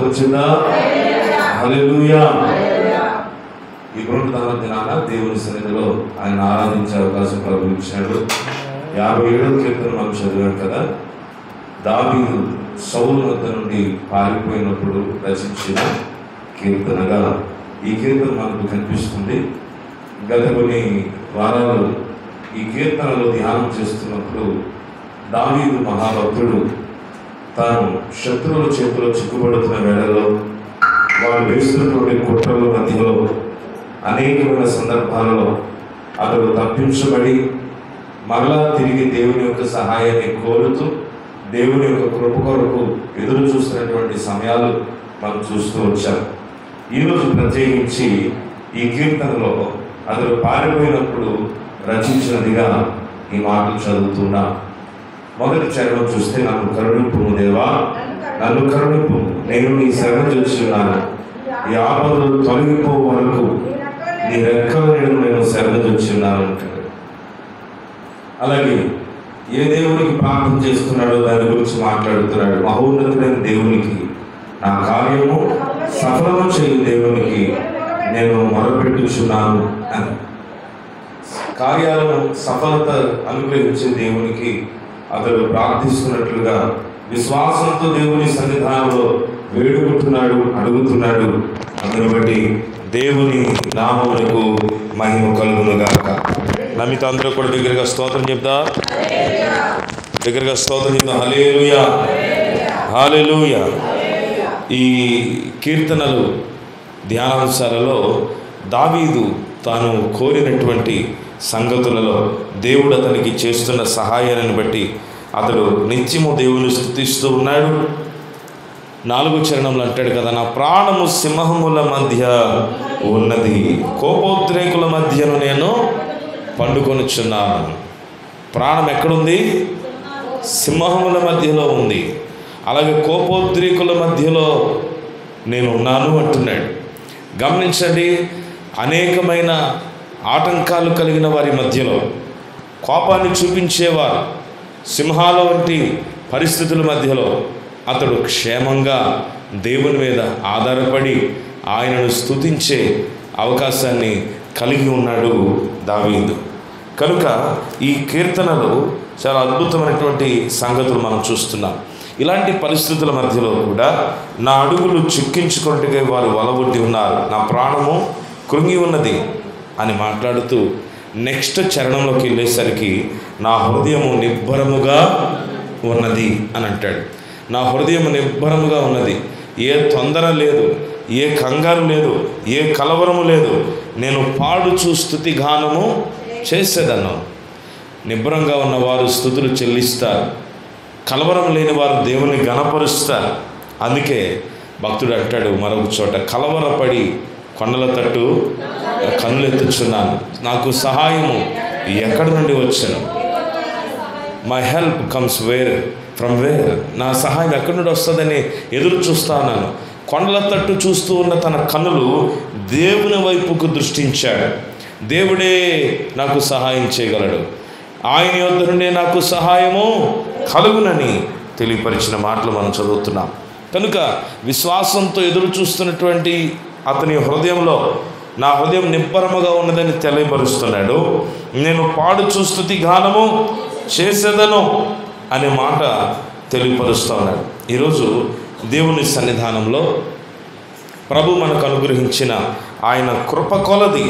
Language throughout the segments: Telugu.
స్తోత్రం చెందా. హల్లెలూయా. ఈ పునరుద్ధాన దినాన దేవుని సన్నిధిలో ఆయన ఆరాధించే అవకాశం ప్రభు ఇచ్చాడు. 57వ కీర్తన మనం చదివాం కదా. దావీదు సౌలు వద్ద నుండి పారిపోయినప్పుడు రచించిన కీర్తనగా ఈ కీర్తన మనకు కనిపిస్తుంది. గత కొన్ని వారాలు ఈ కీర్తనలో ధ్యానం చేస్తున్నప్పుడు దావీదు మహాభక్తుడు తాను శత్రువుల చేతిలో చిక్కుబడుతున్న వేళలో వారు వేస్తున్నటువంటి కుట్రల మధ్యలో అనేకమైన సందర్భాలలో అతడు తప్పించబడి మరలా తిరిగి దేవుని యొక్క సహాయాన్ని కోరుతూ దేవుని యొక్క కృప కొరకు ఎదురు చూస్తున్నటువంటి సమయాలు మనం చూస్తూ వచ్చాం. ఈరోజు ప్రత్యేకించి ఈ కీర్తనలో అతడు పారిపోయినప్పుడు రచించినదిగా ఈ మాటలు చదువుతున్నా. మొదటి చరణం చూస్తే, నన్ను కరుణింపు దేవా, నన్ను కరుణింపు, నేను నీ శరణు చూస్తున్నాను. ఈ ఆపదలు తొలగిపో వరకు నీ రెక్కల నీడను నేను శరణు చూస్తున్నాను అంటాడు. అలాగే ఏ దేవునికి ప్రార్థన చేస్తున్నాడో దాని గురించి మాట్లాడుతున్నాడు. మహోన్నతుడైన దేవునికి, నా కార్యము సఫలము చేయు దేవునికి నేను మొరపెట్టుచున్నాను అని. కార్యాలను సఫలత అనుగ్రహించే దేవునికి అతడు ప్రార్థిస్తున్నట్లుగా విశ్వాసంతో దేవుని సన్నిధానంలో వేడుకుంటున్నాడు, అడుగుతున్నాడు. అందుని బట్టి దేవుని నామమునకు మహిమ కలుగునుగాక. నమ్మిత అందరూ కూడా దగ్గరగా స్తోత్రం చెప్తా, దగ్గరగా స్తోత్రం చెప్తా. హల్లెలూయా, హల్లెలూయా. ఈ కీర్తనలు ధ్యానాంశాలలో దావీదు తాను కోరినటువంటి సంగతులలో దేవుడు అతనికి చేస్తున్న సహాయాన్ని బట్టి అతడు నిత్యము దేవుని స్తుతిస్తూ ఉన్నాడు. 4వ చరణంలో అంటాడు కదా, నా ప్రాణము సింహముల మధ్య ఉన్నది, కోపోద్రేకుల మధ్యను నేను పండుకొనుచున్నాను. ప్రాణం ఎక్కడుంది? సింహముల మధ్యలో ఉంది. అలాగే కోపోద్రేకుల మధ్యలో నేను ఉన్నాను అంటున్నాడు. గమనించండి, అనేకమైన ఆటంకాలు కలిగిన వారి మధ్యలో, కోపాన్ని చూపించేవారు, సింహాల వంటి పరిస్థితుల మధ్యలో అతడు క్షేమంగా దేవుని మీద ఆధారపడి ఆయనను స్తుతించే అవకాశాన్ని కలిగి ఉన్నాడు దావీదు. కనుక ఈ కీర్తనలు చాలా అద్భుతమైనటువంటి సంగతులు మనం చూస్తున్నాం. ఇలాంటి పరిస్థితుల మధ్యలో కూడా నా అడుగులు చిక్కించుకున్నట్టుగా వారు వలబొట్టి ఉన్నారు, నా ప్రాణము కృంగి ఉన్నది అని మాట్లాడుతూ నెక్స్ట్ చరణంలోకి వెళ్ళేసరికి నా హృదయము నిబ్బరముగా ఉన్నది అని అంటాడు. నా హృదయం నిబ్బరముగా ఉన్నది, ఏ తొందర లేదు, ఏ కంగారు లేదు, ఏ కలవరము లేదు. నేను పాడుచు స్తుతి గానము చేసేదను. నిబ్బరంగా ఉన్నవారు స్తుతులు చెల్లిస్తారు, కలవరం లేని వారు దేవుని గణపరుస్తారు. అందుకే భక్తుడు అంటాడు మరొక చోట, కలవరపడి కొండల తట్టు కన్నులెత్తుచున్నాను, నాకు సహాయము ఎక్కడి నుండి వచ్చాను. My help comes from where, నా సహాయం ఎక్కడి నుండి వస్తుందని ఎదురు చూస్తాను. కొండల తట్టు చూస్తూ ఉన్న తన కన్నులు దేవుని వైపుకు దృష్టించాడు. దేవుడే నాకు సహాయం చేయగలడు, ఆయన యొద్ద నుండి నాకు సహాయము కలుగునని తెలియపరిచిన మాటలు మనం చదువుతున్నాం. కనుక విశ్వాసంతో ఎదురు చూస్తున్నటువంటి అతని హృదయంలో నా హృదయం నిబ్బరముగా ఉన్నదని తెలియపరుస్తున్నాడు. నేను పాడుచు స్తుతి గానము చేసేదను అనే మాట తెలియపరుస్తూ ఉన్నాడు. ఈరోజు దేవుని సన్నిధానంలో ప్రభు మనకు అనుగ్రహించిన ఆయన కృప కొలది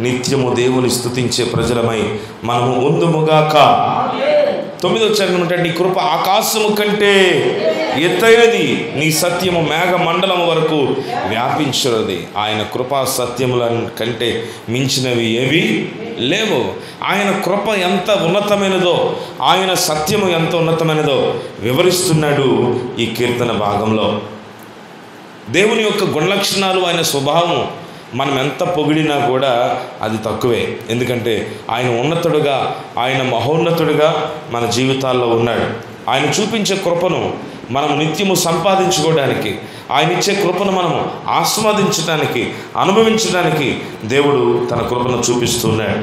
నిత్యము దేవుని స్తుతించే ప్రజలమై మనము ఉందుముగాక. 9వ చరణం అంటే, నీ కృప ఆకాశము కంటే ఎత్తైనది, నీ సత్యము మేఘ మండలం వరకు వ్యాపించినది. ఆయన కృపా సత్యముల కంటే మించినవి ఏవి లేవు. ఆయన కృప ఎంత ఉన్నతమైనదో, ఆయన సత్యము ఎంత ఉన్నతమైనదో వివరిస్తున్నాడు ఈ కీర్తన భాగంలో. దేవుని యొక్క గుణలక్షణాలు, ఆయన స్వభావం మనం ఎంత పొగిడినా కూడా అది తక్కువే. ఎందుకంటే ఆయన ఉన్నతుడుగా, ఆయన మహోన్నతుడుగా మన జీవితాల్లో ఉన్నాడు. ఆయన చూపించే కృపను మనం నిత్యము సంపాదించుకోవడానికి, ఆయన ఇచ్చే కృపను మనము ఆస్వాదించడానికి, అనుభవించడానికి దేవుడు తన కృపను చూపిస్తున్నాడు.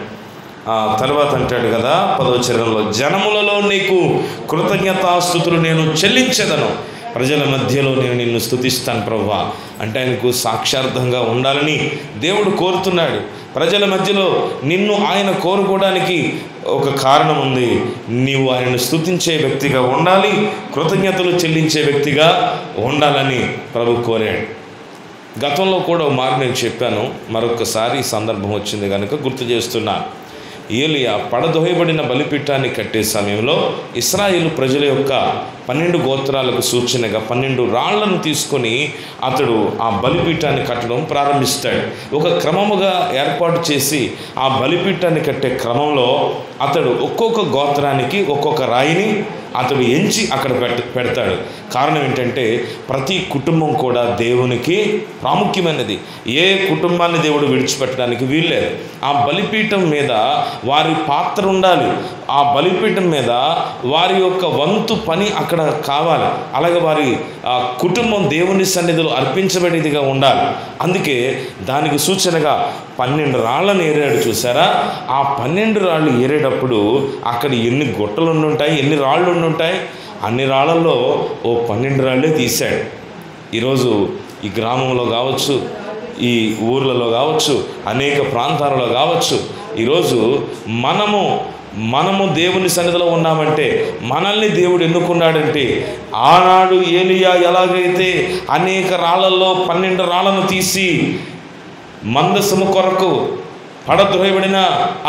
తర్వాత అంటాడు కదా 10వ చరణంలో, జనములలో నీకు కృతజ్ఞతాస్తుతులు నేను చెల్లించెదను. ప్రజల మధ్యలో నేను నిన్ను స్తుతిస్తాను ప్రభువా అంటే ఆయనకు సాక్షార్థంగా ఉండాలని దేవుడు కోరుతున్నాడు. ప్రజల మధ్యలో నిన్ను ఆయన కోరుకోవడానికి ఒక కారణం ఉంది. నీవు ఆయనను స్తుతించే వ్యక్తిగా ఉండాలి, కృతజ్ఞతలు చెల్లించే వ్యక్తిగా ఉండాలని ప్రభు కోరాడు. గతంలో కూడా మారు నేను చెప్పాను, మరొకసారి ఈ సందర్భం వచ్చింది కనుక గుర్తు చేస్తున్నా. ఏలియా పడదోయబడిన బలిపీఠాన్ని కట్టే సమయంలో ఇశ్రాయేలు ప్రజల యొక్క 12 గోత్రాలకు సూచనగా 12 రాళ్లను తీసుకొని అతడు ఆ బలిపీఠాన్ని కట్టడం ప్రారంభిస్తాడు. ఒక క్రమముగా ఏర్పాటు చేసి ఆ బలిపీఠాన్ని కట్టే క్రమంలో అతడు ఒక్కొక్క గోత్రానికి ఒక్కొక్క రాయిని అతడు ఎంచి అక్కడ పెడతాడు. కారణం ఏంటంటే ప్రతి కుటుంబం కూడా దేవునికి ప్రాముఖ్యమైనది. ఏ కుటుంబాన్ని దేవుడు విడిచిపెట్టడానికి వీల్లేదు. ఆ బలిపీఠం మీద వారి పాత్ర ఉండాలి, ఆ బలిపీఠం మీద వారి యొక్క వంతు పని అక్కడ కావాలి. అలాగే వారి కుటుంబం దేవుని సన్నిధిలో అర్పించబడేదిగా ఉండాలి. అందుకే దానికి సూచనగా 12 రాళ్లను ఏరాడు. చూసారా, ఆ 12 రాళ్ళు ఏరేటప్పుడు అక్కడ ఎన్ని గుట్టలు ఉండుంటాయి, ఎన్ని రాళ్ళు ఉండుంటాయి, అన్ని రాళ్లలో ఓ 12 రాళ్ళే తీశాడు. ఈరోజు ఈ గ్రామంలో కావచ్చు, ఈ ఊర్లలో కావచ్చు, అనేక ప్రాంతాలలో కావచ్చు, ఈరోజు మనము దేవుని సన్నిధిలో ఉన్నామంటే మనల్ని దేవుడు ఎన్నుకున్నాడంటే ఆనాడు ఏలియా ఎలాగైతే అనేక రాళ్లలో 12 రాళ్లను తీసి మందసము కొరకు పడద్రోయబడిన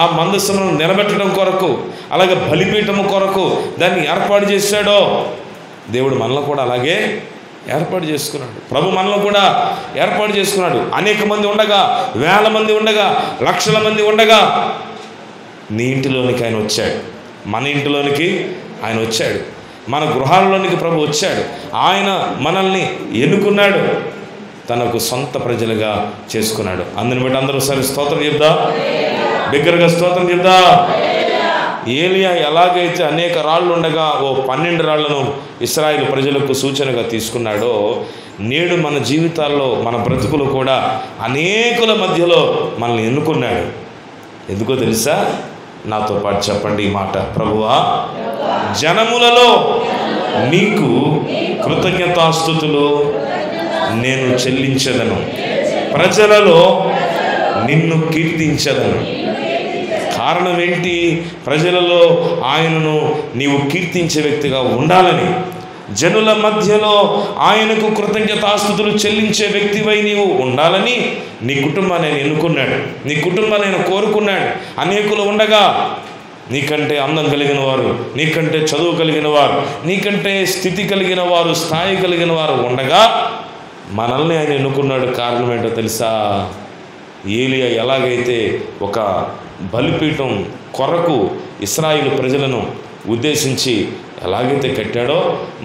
ఆ మందసమును నిలబెట్టడం కొరకు, అలాగే బలిపీఠము కొరకు దాన్ని ఏర్పాటు చేశాడో దేవుడు మనలో కూడా అలాగే ఏర్పాటు చేసుకున్నాడు. ప్రభు మనలో కూడా ఏర్పాటు చేసుకున్నాడు. అనేక మంది ఉండగా, వేల మంది ఉండగా, లక్షల మంది ఉండగా నీ ఇంటిలోనికి ఆయన వచ్చాడు, మన ఇంటిలోనికి ఆయన వచ్చాడు, మన గృహాలలోనికి ప్రభు వచ్చాడు. ఆయన మనల్ని ఎన్నుకున్నాడు, తనకు సొంత ప్రజలుగా చేసుకున్నాడు. అందుని బట్టి అందరూ సరే స్తోత్రం చెప్దా, బిగ్గరగా స్తోత్రం చెప్దా. ఏలియా ఎలాగైతే అనేక రాళ్ళు ఉండగా ఓ 12 రాళ్లను ఇశ్రాయేలు ప్రజలకు సూచనగా తీసుకున్నాడో నేడు మన జీవితాల్లో, మన బ్రతుకులు కూడా అనేకుల మధ్యలో మనల్ని ఎన్నుకున్నాడు. ఎందుకో తెలుసా? నాతో పాటు చెప్పండి ఈ మాట. ప్రభువా, జనములలో నీకు కృతజ్ఞతాస్తుతులు నేను చెల్లించదను, ప్రజలలో నిన్ను కీర్తించదను. కారణం ఏంటి? ప్రజలలో ఆయనను నీవు కీర్తించే వ్యక్తిగా ఉండాలని, జనుల మధ్యలో ఆయనకు కృతజ్ఞతాస్తుతులు చెల్లించే వ్యక్తివై నీవు ఉండాలని నీ కుటుంబాన్ని ఆయన ఎన్నుకున్నాడు, నీ కుటుంబాన్ని ఆయన కోరుకున్నాడు. అనేకులు ఉండగా నీకంటే అందం కలిగిన వారు, నీకంటే చదువు కలిగిన వారు, నీకంటే స్థితి కలిగిన వారు, స్థాయి కలిగిన వారు ఉండగా మనల్ని ఆయన ఎన్నుకున్నాడు. కారణం ఏంటో తెలుసా? ఏలియా ఎలాగైతే ఒక బలిపీఠం కొరకు ఇశ్రాయేలు ప్రజలను ఉద్దేశించి ఎలాగైతే కట్టాడో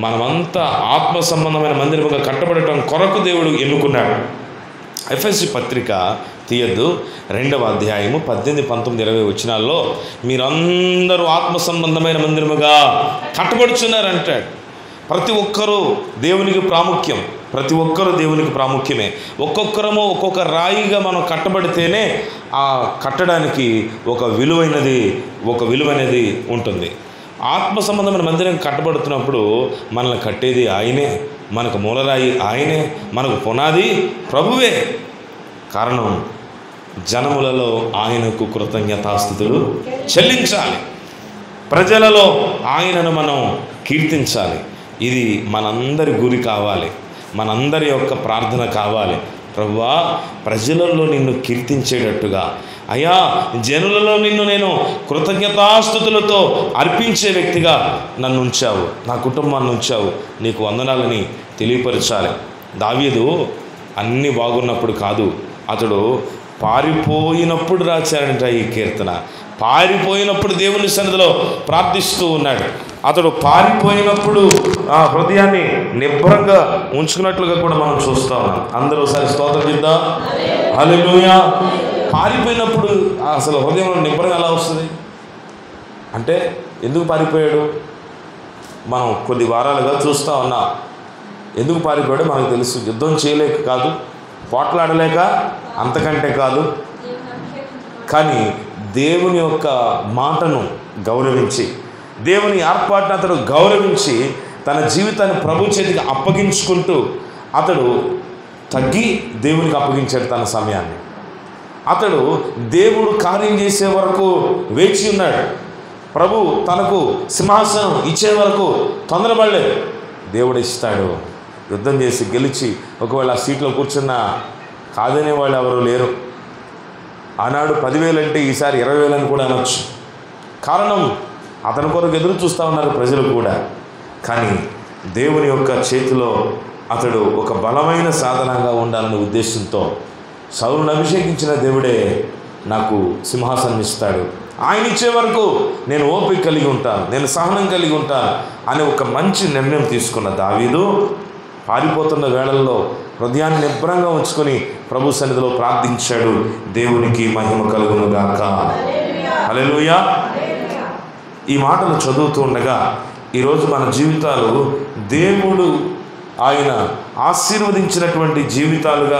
మనమంతా ఆత్మ సంబంధమైన మందిరముగా కట్టబడటం కొరకు దేవుడు ఎన్నుకున్నాడు. ఎఫెసీ పత్రిక తీయద్దు, 2వ అధ్యాయము 18, 19, 20 వచనాల్లో మీరందరూ ఆత్మ సంబంధమైన మందిరముగా కట్టబడుచున్నారంటాడు. ప్రతి ఒక్కరూ దేవునికి ప్రాముఖ్యం, ప్రతి ఒక్కరూ దేవునికి ప్రాముఖ్యమే. ఒక్కొక్కరము ఒక్కొక్క రాయిగా మనం కట్టబడితేనే ఆ కట్టడానికి ఒక విలువైనది ఉంటుంది. ఆత్మ సంబంధమైన మందిరం కట్టబడుతున్నప్పుడు మనల్ని కట్టేది ఆయనే, మనకు మూలరాయి ఆయనే, మనకు పునాది ప్రభువే. కారణం జనములలో ఆయనకు కృతజ్ఞతాస్తుతులు చెల్లించాలి, ప్రజలలో ఆయనను మనం కీర్తించాలి. ఇది మనందరి గురి కావాలి, మనందరి యొక్క ప్రార్థన కావాలి. ప్రభువా, ప్రజలలో నిన్ను కీర్తించేటట్టుగా, అయ్యా జనులలో నిన్ను నేను కృతజ్ఞతాస్తుతులతో అర్పించే వ్యక్తిగా నన్ను ఉంచావు, నా కుటుంబాన్ని ఉంచావు, నీకు వందనాలని తెలియపరచాలి. దావీదు అన్నీ బాగున్నప్పుడు కాదు, అతడు పారిపోయినప్పుడు రాశాడంట ఈ కీర్తన. పారిపోయినప్పుడు దేవుని సన్నిధిలో ప్రార్థిస్తూ ఉన్నాడు. అతడు పారిపోయినప్పుడు ఆ హృదయాన్ని నిబ్బరంగా ఉంచుకున్నట్లుగా కూడా మనం చూస్తా ఉన్నాం. అందరూ ఒకసారి స్తోత్రం చేద్దాం, హల్లెలూయా. పారిపోయినప్పుడు అసలు హృదయంలో నిబ్బరం ఎలా వస్తుంది అంటే, ఎందుకు పారిపోయాడు మనం కొద్ది వారాలుగా చూస్తూ ఉన్నాం. ఎందుకు పారిపోయాడో మనకు తెలుసు. యుద్ధం చేయలేక కాదు, పోట్లాడలేక, అంతకంటే కాదు. కానీ దేవుని యొక్క మాటను గౌరవించి, దేవుని ఏర్పాటును అతడు గౌరవించి తన జీవితాన్ని ప్రభు చేతికి అప్పగించుకుంటూ అతడు తగ్గి దేవునికి అప్పగించాడు తన సమయాన్ని. అతడు దేవుడు కార్యం చేసే వరకు వేచి ఉన్నాడు. ప్రభు తనకు సింహాసనం ఇచ్చే వరకు తొందరపడలేదు. దేవుడు ఇస్తాడు. యుద్ధం చేసి గెలిచి ఒకవేళ ఆ సీట్లో కూర్చున్నా కాదనే వాళ్ళు ఎవరు లేరు. ఆనాడు 10,000 అంటే ఈసారి 20,000 అని కూడా అనొచ్చు. కారణం అతని కొరకు ఎదురు చూస్తూ ఉన్నారు ప్రజలు కూడా. కానీ దేవుని యొక్క చేతిలో అతడు ఒక బలమైన సాధనంగా ఉండాలనే ఉద్దేశంతో సౌలును అభిషేకించిన దేవుడే నాకు సింహాసనం ఇస్తాడు, ఆయన ఇచ్చే వరకు నేను ఓపిక కలిగి ఉంటాను, నేను సహనం కలిగి ఉంటాను అనే ఒక మంచి నిర్ణయం తీసుకున్న దావీదు పారిపోతున్న వేళల్లో హృదయాన్ని నిబ్బరంగా ఉంచుకొని ప్రభు సన్నిధిలో ప్రార్థించాడు. దేవునికి మహిమ కలుగును గాక. హల్లెలూయా. ఈ మాటలు చదువుతూ ఉండగా ఈరోజు మన జీవితాలు దేవుడు ఆయన ఆశీర్వదించినటువంటి జీవితాలుగా,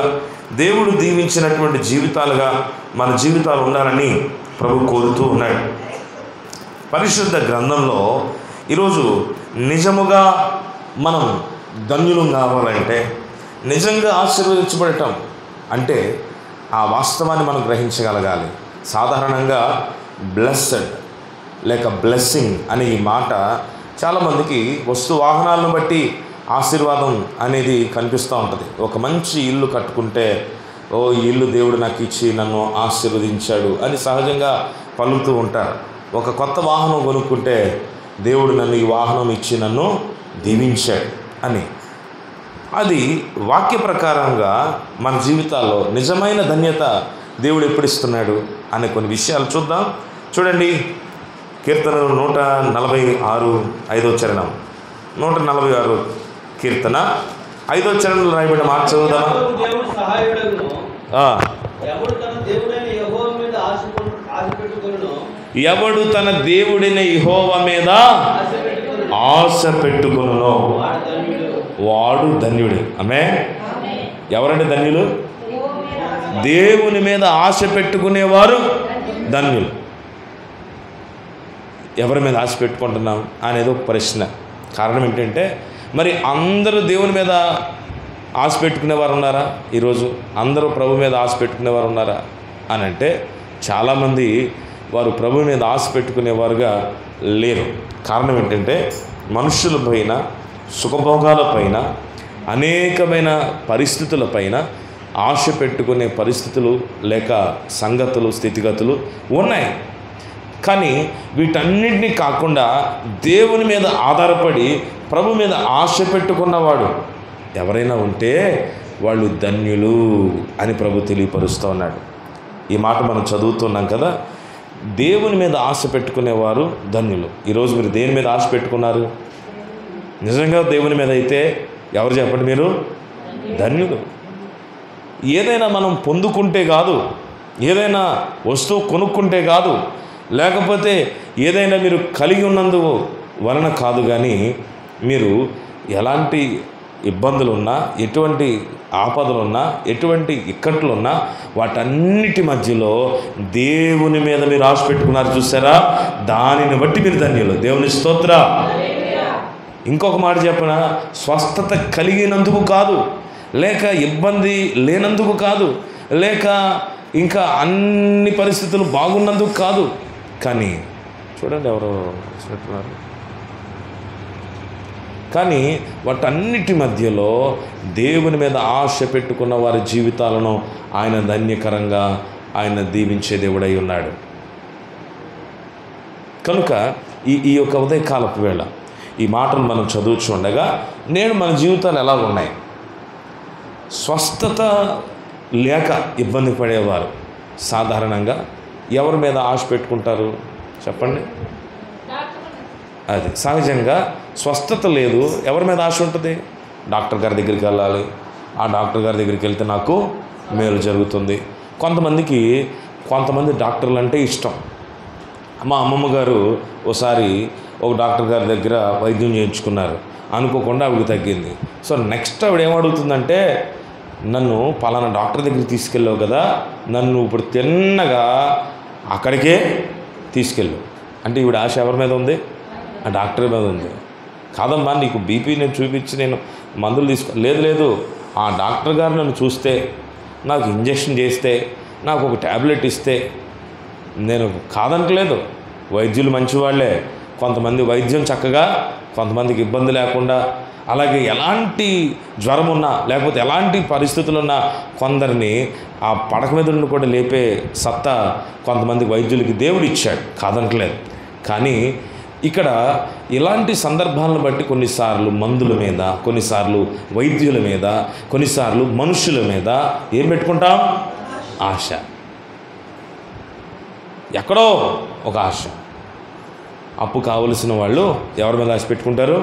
దేవుడు దీవించినటువంటి జీవితాలుగా మన జీవితాలు ఉండాలని ప్రభు కోరుతూ ఉన్నాడు. పరిశుద్ధ గ్రంథంలో ఈరోజు నిజముగా మనం ధన్యులు కావాలంటే, నిజంగా ఆశీర్వదించబడటం అంటే ఆ వాస్తవాన్ని మనం గ్రహించగలగాలి. సాధారణంగా బ్లెస్సడ్ లేక బ్లెస్సింగ్ అనే ఈ మాట చాలామందికి వస్తు వాహనాలను బట్టి ఆశీర్వాదం అనేది కనిపిస్తూ ఉంటుంది. ఒక మంచి ఇల్లు కట్టుకుంటే ఓ ఈ ఇల్లు దేవుడు నాకు ఇచ్చి నన్ను ఆశీర్వదించాడు అని సహజంగా పలుకుతూ ఉంటారు. ఒక కొత్త వాహనం కొనుక్కుంటే దేవుడు నన్ను ఈ వాహనం ఇచ్చి నన్ను దీవించాడు అని. అది వాక్య ప్రకారంగా మన జీవితాల్లో నిజమైన ధన్యత దేవుడు ఎప్పుడు ఇస్తున్నాడు అనే కొన్ని విషయాలు చూద్దాం. చూడండి, కీర్తనలు 146 5వ చరణం, 146 కీర్తన 5వ చరణంలో రాయబడిన మాట చదువుదాం. ఎవడు తన దేవుడైన యెహోవా మీద ఆశ పెట్టుకొనునో వాడు ధన్యుడు. ఆమేన్. ఎవరంటే ధన్యులు? దేవుని మీద ఆశ పెట్టుకునేవారు ధన్యులు. ఎవరి మీద ఆశ పెట్టుకుంటున్నాం అనేది ఒక ప్రశ్న. కారణం ఏంటంటే, మరి అందరూ దేవుని మీద ఆశ పెట్టుకునేవారు ఉన్నారా? ఈరోజు అందరూ ప్రభు మీద ఆశ పెట్టుకునేవారు ఉన్నారా అని అంటే చాలామంది వారు ప్రభు మీద ఆశ పెట్టుకునేవారుగా లేరు. కారణం ఏంటంటే, మనుషులపైన, సుఖభోగాలపైన, అనేకమైన పరిస్థితులపైన ఆశ పెట్టుకునే పరిస్థితులు లేక సంగతులు, స్థితిగతులు ఉన్నాయి. కానీ వీటన్నిటినీ కాకుండా దేవుని మీద ఆధారపడి ప్రభు మీద ఆశ పెట్టుకున్నవాడు ఎవరైనా ఉంటే వాళ్ళు ధన్యులు అని ప్రభు తెలియపరుస్తూ ఉన్నాడు. ఈ మాట మనం చదువుతున్నాం కదా. దేవుని మీద ఆశ పెట్టుకునేవారు ధన్యులు. ఈరోజు మీరు దేని మీద ఆశ పెట్టుకున్నారు? నిజంగా దేవుని మీద అయితే ఎవరు చెప్పండి, మీరు ధన్యులు. ఏదైనా మనం పొందుకుంటే కాదు, ఏదైనా వస్తువు కొనుక్కుంటే కాదు, లేకపోతే ఏదైనా మీరు కలిగి ఉన్నందు వలన కాదు. కానీ మీరు ఎలాంటి ఇబ్బందులున్నా, ఎటువంటి ఆపదలున్నా, ఎటువంటి ఇక్కట్లున్నా వాటన్నిటి మధ్యలో దేవుని మీద మీరు ఆశ పెట్టుకున్నారు చూసారా, దానిని బట్టి మీరు ధన్యులు. దేవుని స్తోత్ర. ఇంకొక మాట చెప్పనా, స్వస్థత కలిగినందుకు కాదు, లేక ఇబ్బంది లేనందుకు కాదు, లేక ఇంకా అన్ని పరిస్థితులు బాగున్నందుకు కాదు. కానీ చూడండి ఎవరో వచ్చినట్టున్నారు. కానీ వాటన్నిటి మధ్యలో దేవుని మీద ఆశ పెట్టుకున్న వారి జీవితాలను ఆయన ధన్యకరంగా ఆయన దీవించే దేవుడై ఉన్నాడు. కనుక ఈ యొక్క ఉదయకాలపు వేళ ఈ మాటలు మనం చదువుచుండగా నేడు మన జీవితాలు ఎలా ఉన్నాయి? స్వస్థత లేక ఇబ్బంది పడేవారు సాధారణంగా ఎవరి మీద ఆశ పెట్టుకుంటారు చెప్పండి? అది సహజంగా స్వస్థత లేదు, ఎవరి మీద ఆశ ఉంటుంది? డాక్టర్ గారి దగ్గరికి వెళ్ళాలి, ఆ డాక్టర్ గారి దగ్గరికి వెళ్తే నాకు మేలు జరుగుతుంది. కొంతమంది డాక్టర్లు అంటే ఇష్టం. మా అమ్మమ్మ గారు ఒకసారి ఒక డాక్టర్ గారి దగ్గర వైద్యం చేయించుకున్నారు. అనుకోకుండా ఆవిడకి తగ్గింది. సో నెక్స్ట్ ఆవిడ ఏమడుగుతుందంటే, నన్ను పలానా డాక్టర్ దగ్గరికి తీసుకెళ్ళావు కదా, నన్ను ఇప్పుడు తిన్నగా అక్కడికే తీసుకెళ్ళు. అంటే ఈవిడ ఆశ ఎవరి మీద ఉంది? ఆ డాక్టర్ మీద ఉంది. కాదమ్మా, నీకు బీపీ నేను చూపించి నేను మందులు లేదు, ఆ డాక్టర్ గారు నన్ను చూస్తే, నాకు ఇంజెక్షన్ చేస్తే, నాకు ఒక ట్యాబ్లెట్ ఇస్తే నేను కాదనట్లేదు. వైద్యులు మంచివాళ్లే, కొంతమంది వైద్యం చక్కగా, కొంతమందికి ఇబ్బంది లేకుండా, అలాగే ఎలాంటి జ్వరం ఉన్నా లేకపోతే ఎలాంటి పరిస్థితులున్నా కొందరిని ఆ పడక మీద నుండి కూడా లేపే సత్తా కొంతమంది వైద్యులకి దేవుడు ఇచ్చాడు, కాదనట్లేదు. కానీ ఇక్కడ ఇలాంటి సందర్భాలను బట్టి కొన్నిసార్లు మందుల మీద, కొన్నిసార్లు వైద్యుల మీద, కొన్నిసార్లు మనుషుల మీద ఏం పెట్టుకుంటాం? ఆశ. ఎక్కడో ఒక ఆశ. అప్పు కావలసిన వాళ్ళు ఎవరి మీద ఆశ పెట్టుకుంటారు?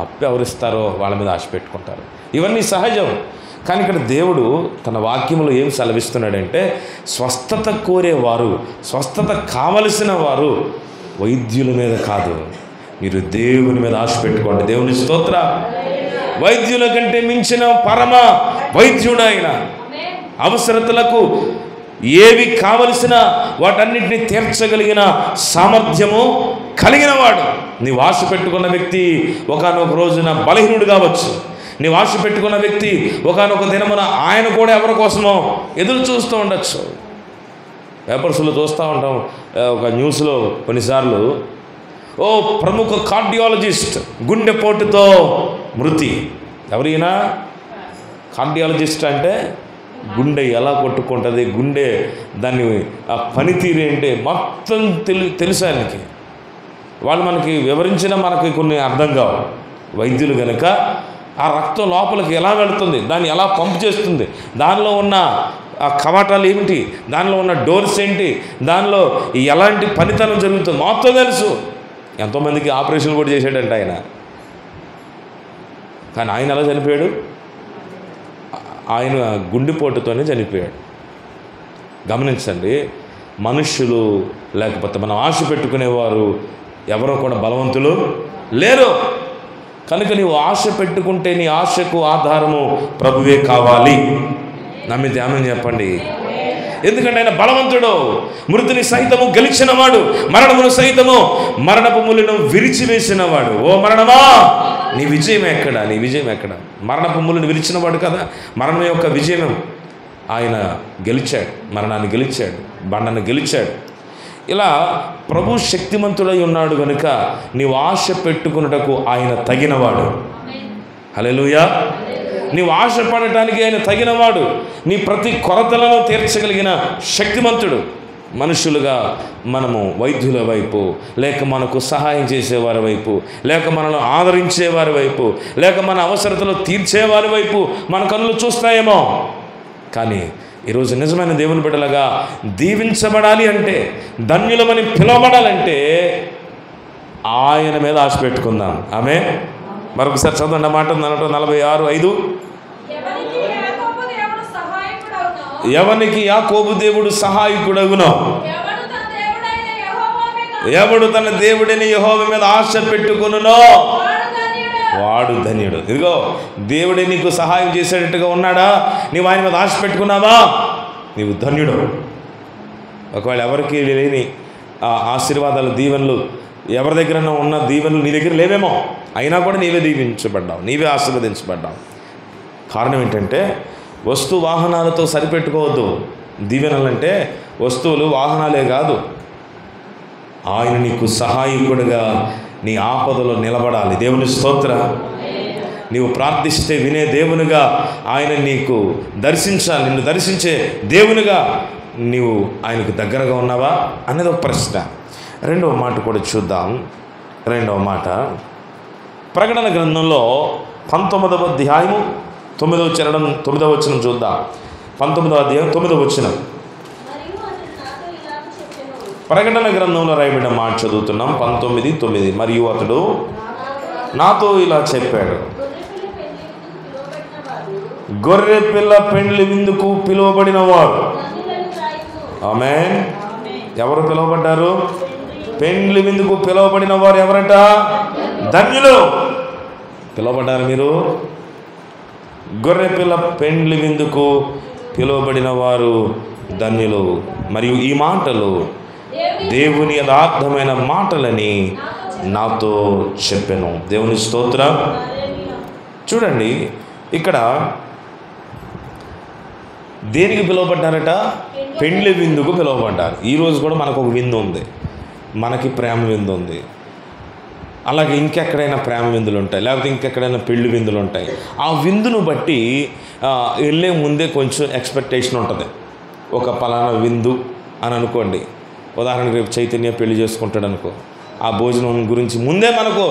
అప్పు ఎవరిస్తారో వాళ్ళ మీద ఆశ పెట్టుకుంటారు. ఇవన్నీ సహజం. కానీ ఇక్కడ దేవుడు తన వాక్యంలో ఏం సెలవిస్తున్నాడంటే, స్వస్థత కోరేవారు, స్వస్థత కావలసిన వారు వైద్యుల మీద కాదు, మీరు దేవుని మీద ఆశ పెట్టుకోండి. దేవుని స్తోత్ర. వైద్యుల కంటే మించిన పరమ వైద్యుడు ఆయన. అవసరతలకు ఏవి కావలసిన వాటన్నిటిని తీర్చగలిగిన సామర్థ్యము కలిగిన వాడు. నీవు ఆశ పెట్టుకున్న వ్యక్తి ఒకానొక రోజున బలహీనుడు కావచ్చు. నీవు ఆశ పెట్టుకున్న వ్యక్తి ఒకానొక దినమున ఆయన కూడా ఎవరి కోసమో ఎదురు చూస్తూ ఉండొచ్చు. పేపర్స్లో చూస్తూ ఉంటాం, ఒక న్యూస్లో కొన్నిసార్లు, ప్రముఖ కార్డియాలజిస్ట్ గుండెపోటుతో మృతి. ఎవరైనా కార్డియాలజిస్ట్ అంటే గుండె ఎలా కొట్టుకుంటుంది, గుండె దాన్ని ఆ పనితీరు ఏంటి మొత్తం తెలుసు ఆయనకి. వాళ్ళు మనకి వివరించినా మనకి కొన్ని అర్థం కావు. వైద్యులు కనుక ఆ రక్తం లోపలికి ఎలా వెళుతుంది, దాన్ని ఎలా పంపు చేస్తుంది, దానిలో ఉన్న ఆ కవాటాలు ఏమిటి, దానిలో ఉన్న డోర్స్ ఏంటి, దానిలో ఎలాంటి పనితనం జరుగుతుంది మొత్తం తెలుసు. ఎంతోమందికి ఆపరేషన్ కూడా చేశాడంట ఆయన. కానీ ఆయన ఎలా చనిపోయాడు? ఆయన గుండెపోటుతోనే చనిపోయాడు. గమనించండి, మనుష్యులు లేకపోతే మనం ఆశ పెట్టుకునేవారు ఎవరో కూడా బలవంతులు లేరు. కనుక నీవు ఆశ పెట్టుకుంటే నీ ఆశకు ఆధారము ప్రభువే కావాలి. నమ్మితే ఆమెను చెప్పండి. ఎందుకంటే ఆయన బలవంతుడు, మృతిని సైతము గెలిచినవాడు, మరణమును సైతము మరణపు ముళ్ళను విరిచివేసినవాడు. ఓ మరణమా, నీ విజయం ఎక్కడ? నీ విజయం ఎక్కడ? మరణపు ముళ్ళను విరిచినవాడు కదా. మరణం యొక్క విజయం ఆయన గెలిచాడు, మరణాన్ని గెలిచాడు, బండను గెలిచాడు. ఇలా ప్రభు శక్తిమంతుడై ఉన్నాడు కనుక నీవు ఆశ పెట్టుకున్నటకు ఆయన తగినవాడు. హల్లెలూయా. నీవు ఆశపడటానికి ఆయన తగినవాడు. నీ ప్రతి కొరతలను తీర్చగలిగిన శక్తిమంతుడు. మనుషులుగా మనము వైద్యుల వైపు, లేక మనకు సహాయం చేసేవారి వైపు, లేక మనల్ని ఆదరించేవారి వైపు, లేక మన అవసరతలు తీర్చేవారి వైపు మన కన్నులు చూస్తాయేమో. కానీ ఈరోజు నిజమైన దేవుని బిడ్డలుగా దీవించబడాలి అంటే, ధన్యులమని పిలవబడాలంటే ఆయన మీద ఆశ పెట్టుకుందాం. ఆమె మరొకసారి చదవండి ఆ మాట. 46:5. ఎవనికి యాకోబు దేవుడు సహాయకుడగునో, ఎవడు తన దేవుడిని యెహోవా మీద ఆశ పెట్టుకొనునో వాడు ధన్యుడు. ఇదిగో దేవుడే నీకు సహాయం చేసేటట్టుగా ఉన్నాడా? నీవు ఆయన మీద ఆశ పెట్టుకున్నావా? నీవు ధన్యుడు. ఒకవేళ ఎవరికి లేని ఆశీర్వాదాలు, దీవెనలు, ఎవరి దగ్గర ఉన్న దీవెనలు నీ దగ్గర లేవేమో, అయినా కూడా నీవే దీవించబడ్డావు, నీవే ఆశీర్వదించబడ్డావు. కారణం ఏంటంటే వస్తు వాహనాలతో సరిపెట్టుకోవద్దు. దీవెనలంటే వస్తువులు వాహనాలే కాదు. ఆయన నీకు సహాయకుడిగా నీ ఆపదలో నిలబడాలి. దేవుని స్తోత్ర. నీవు ప్రార్థిస్తే వినే దేవునిగా ఆయన నీకు దర్శించాలి. నిన్ను దర్శించే దేవునిగా నీవు ఆయనకు దగ్గరగా ఉన్నావా అనేది ఒక ప్రశ్న. రెండవ మాట కూడా చూద్దాం. రెండవ మాట ప్రకటన గ్రంథంలో 19వ అధ్యాయము 9వ వచనం చూద్దాం. 19వ అధ్యాయం 9వ వచనం. ప్రకటన గ్రంథంలో రాయబడిన మాట చదువుతున్నాం. 19:9. మరియు అతడు నాతో ఇలా చెప్పాడు, గొర్రె పిల్ల పెండ్లి విందుకు పిలువబడిన వారు. ఆమేన్. ఎవరు పిలువబడ్డారు? పెండ్లి విందుకు పిలువబడిన వారు ఎవరట? ధన్యులు. పిలువబడ్డారు మీరు. గొర్రె పిల్ల పెండ్లి విందుకు పిలువబడిన వారు ధన్యులు. మరియు ఈ మాటలు దేవుని యథార్థమైన మాటలని నాతో చెప్పెను. దేవుని స్తోత్రం. చూడండి, ఇక్కడ దేనికి పిలువబడ్డారట? పెండ్లి విందుకు పిలువబడ్డారు. ఈరోజు కూడా మనకు ఒక విందు ఉంది, మనకి ప్రేమ విందు ఉంది. అలాగే ఇంకెక్కడైనా ప్రేమ విందులు ఉంటాయి, లేకపోతే ఇంకెక్కడైనా పెళ్లి విందులు ఉంటాయి. ఆ విందును బట్టి వెళ్ళే ముందే కొంచెం ఎక్స్పెక్టేషన్ ఉంటుంది. ఒక పలానా విందు అని అనుకోండి, ఉదాహరణకు రేపు చైతన్య పెళ్లి చేసుకుంటాడు అనుకో, ఆ భోజనం గురించి ముందే మనకు